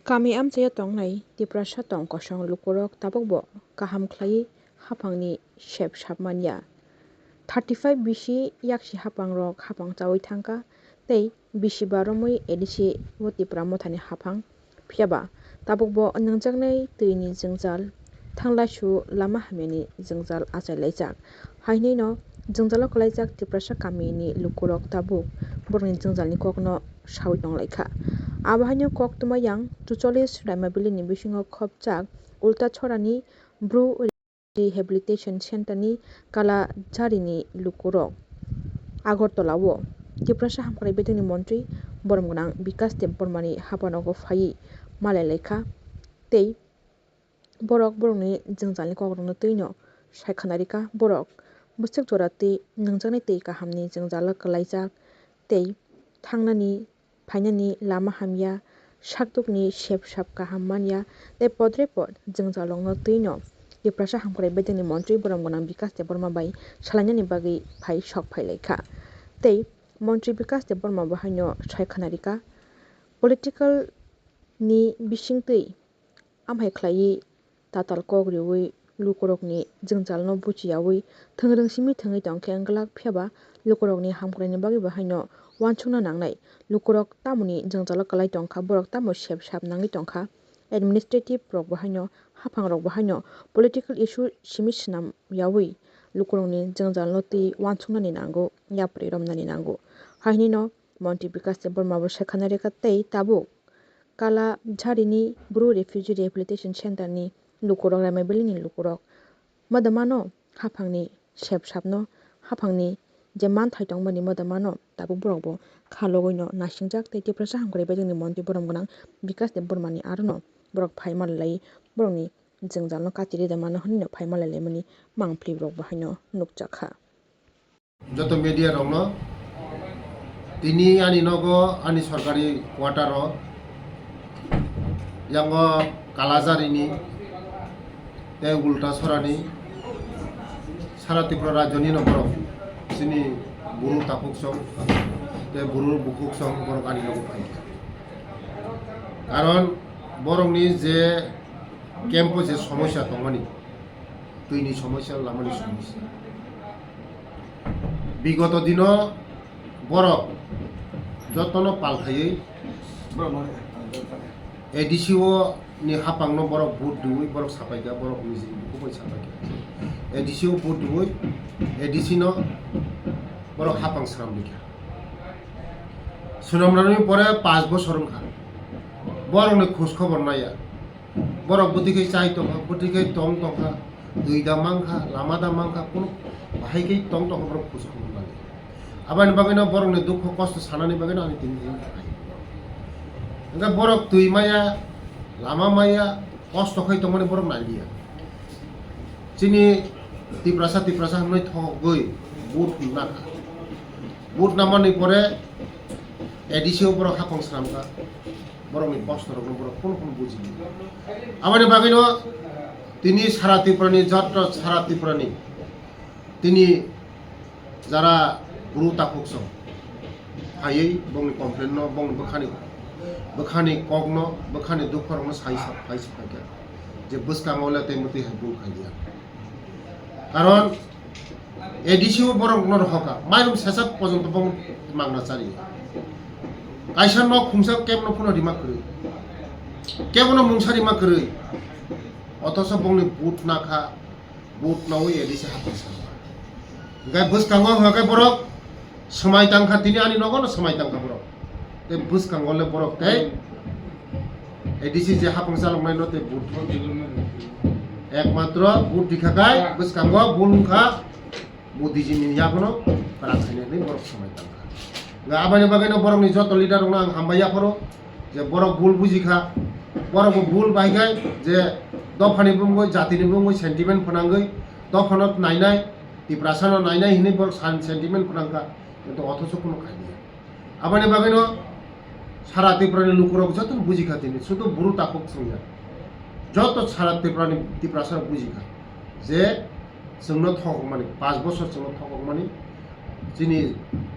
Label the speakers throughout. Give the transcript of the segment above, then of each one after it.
Speaker 1: Kami amchaya tongnai tiprasa tong kosong Lwkwrok tabokbo kaham khlai hapangni shep sapmanya 35 bisi yakshi hapangrok hapang chawi thangka tei bisi baromui edisi bo tipra mothani hapang phiaba tabokbo nangjaknai tuini Jwngjal thanglaisu lama hamyani Jwngjal achailaijak hainui no Jwngjalo kalaijak tiprasa kamini Lwkwrok tabuk borokni Jwngjalni kokno sawi tong Laikha abo haino kok tumayang 44 raimabilini bisingo khopjak ulta chorani bru rehabilitation center ni Kalazari ni Lwkwrok Agartalao tiprasa hamkrai bedungni Montri boromgonang Bikash bormani hapanogo phai malai Laikha tei borokni Jwngjalni kokrokno tuino saikhanarika borok bwswk jora tui nangjaknai tui kahamni Jwngjalo kalaijak tei thangnani phainani lama hamya sakdukni shep sap kaham manya tei podrepod Jwngjalongno tuino tiprasa hamkrai bedungni Montri boromgonang Bikash borma bai salainani bagui phai Saphai Laikha tei Montri Bikash borma bo haino saikhanarika political ni bisingtui amhai khlai tatal kok riui Lwkwrokni Jwngjalno buchiyawi thongrung simi thongui tongkhe wngklak phiaba Lwkwrokni hamkraini bagui bo haino uansukna nangnai Lwkwrok tamoni Jwngjalo kalai tongkha borok tamo shep sap nangui tongkha administrative rok bo haino haphangrok bo haino political issue simi swnamyawi Lwkwrokni Jwngjalno tui uansuknani nango yapri romnani nango hainui no Montri Bikash borma bo saikhanarika tei tabuk Kalazari bru refugee rehabilitation center ni Lwkwrok raimabilini Lwkwrok modamano haphangni shep sapno haphangni je manthai tongmani modamano tabuk borok bo khalogui no nasingjak tei tiprasa hamkrai bedungni Montri boromgonang Bikash bormani arono borok phai malalai borokni Jwngjalno katirida mano hinui no phai malalaimani mangpili rok bo haino nukjakha
Speaker 2: যত media রং তিনি আনি নগো আনি সরকারি quarter yang Kalazari ni tei ulta sorani sara Tripura rajyoni no borok sini buru tapuk song tei buru bukuk song borok ani no phai karon borokni je campo je সমস্যা tongmani tuini সমস্যা lamani সমস্যা বিগত দিন borok যতনো পালখাयै এডিসিও ni hapangno borok vote duui borok sapaika borok ni kubai sapaika এডিসিও vote duui ADC no borok hapang sram dikha sunamrani pore 5 বছর khar borok ni khos khobor naya borok budikai chai tongkha budikai tong tongkha dui da mangkha lama da mangkha kono bahaikai tong tong borok khos khobor naya abani bagino borok ni dukho kosto sanani bagino ani tin enggak borok tui maya lama maya kosto khai tongmani borok naidia chini tiprasa noi thogoi but nakha but namani pore edisio borok hapang sramka borok ni kosto rok borok kono bujini amani bagino তিনি সারা ত্রিপুরানি যত সারা ত্রিপুরানি তিনি যারা গুরু তাকুক song হাইयै বংনি complain ন বং বখানি কগ্ন বখানি দুখরং সাই সাফাইকে যে বসকাঙ্গলে তেমতি বুল খাইয়া কারণ এডিসিও বরং নর হকা মাইরুম সেসব পর্যন্ত বং মাংনা চারি কাইসান ন খুমসাক কেমন ফুনো রিমা করে কেমন মুংসারি মা করে অথচ বংনি বুট নাখা বুট নাওই এডিসি হাপাসা গায় বসকাঙ্গ হকাই বরক সময় তাংখা তিনি আনি নগন সময় তাংখা বরক তে বসকাঙ্গলে বরক তাই এডিসি যে হাপাংসালং নাই নতে বুট একমাত্র বুট দিখাকাই বসকাঙ্গ বুলুখা বুদ্ধিজিমি ইয়াগনো রাখাইনে নেই বরক সময় তাংখা গা আবানি বাগাইনো বরক নি যত লিডার রং হামবাইয়া পড়ো যে বরক ভুল বুঝিখা বরক ভুল বাইগাই যে দফানি বুঙ্গই জাতিনি বুঙ্গই সেন্টিমেন্ট ফনাঙ্গই দফানত নাইনাই তিপ্রাসানো নাইনাই হিনি বরক সেন্টিমেন্ট ফনাঙ্কা কিন্তু অথচ কোনো খাইনি আবানি বাগাইনো সারা ত্রিপুরানি Lwkwrok যত বুঝিখা তিনি শুধু বুড়ো তাকুক সঙ্গে যত সারা ত্রিপুরানি তিপ্রাসানো বুঝিখা যে जोंनो थगमानि 5 বছর जोंनो थगमानि जिनि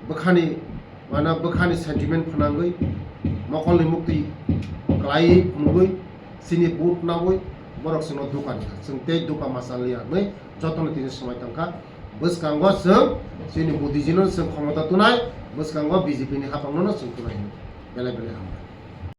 Speaker 2: बोखानि माना बोखानि सेन्टिमेन्ट फनांगै मकलनि मुक्ति klai mugui sini boot nawui borok sino dukan sing te duka masalia nei jotoni tini samai tangka bwskango sing sini budijino sing khamata tunai bwskango BJP ni hapangno sing tunai bele bele hamra